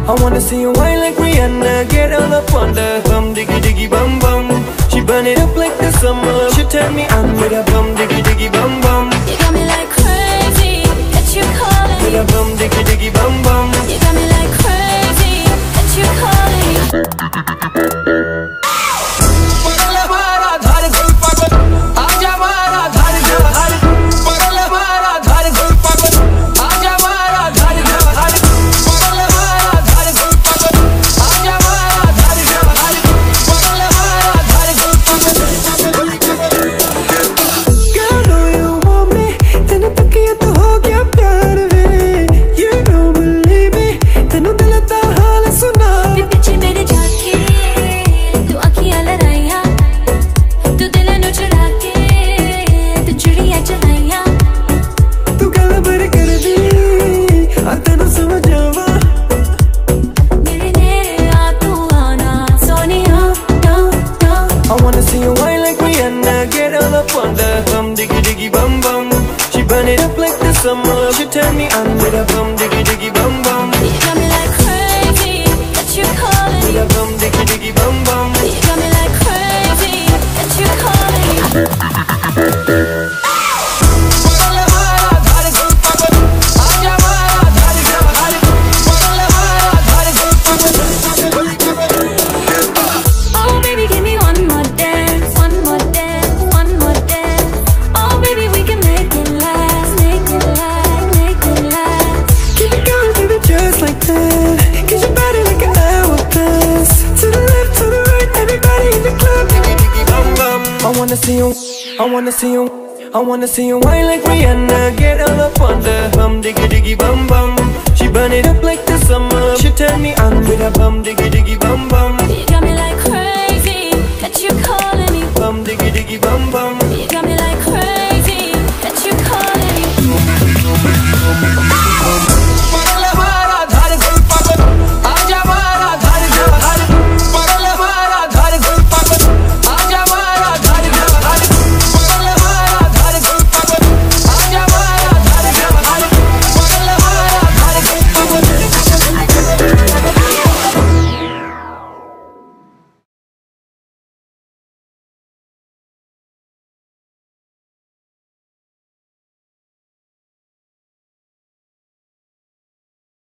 I wanna see you whine like Rihanna, get all up on the bum diggy diggy bum bum. She burn it up like the summer. She turn me on with a bum diggy diggy bum bum. You got me like crazy, that you calling with a bum diggy diggy bum bum. You got me like crazy, that you calling summer. She turn me on with a bum diggy diggy bum bum. You got me like crazy, that you calling with a bum diggy diggy bum bum. You got me like crazy, that you calling Oh baby, give me one more dance, one more dance, one more dance. Oh baby, we can make it last, make it last, make it last. Keep it going, baby, just like that. Cause your body like an hourglass. To the left, to the right, everybody in the club. Diggy diggy bum bum. I wanna see you, I wanna see you, I wanna see you whine like Rihanna. Get all up on the bum diggy diggy bum bum. She burn it up like the summer. She turn me on with a bum diggy diggy bum bum. You got me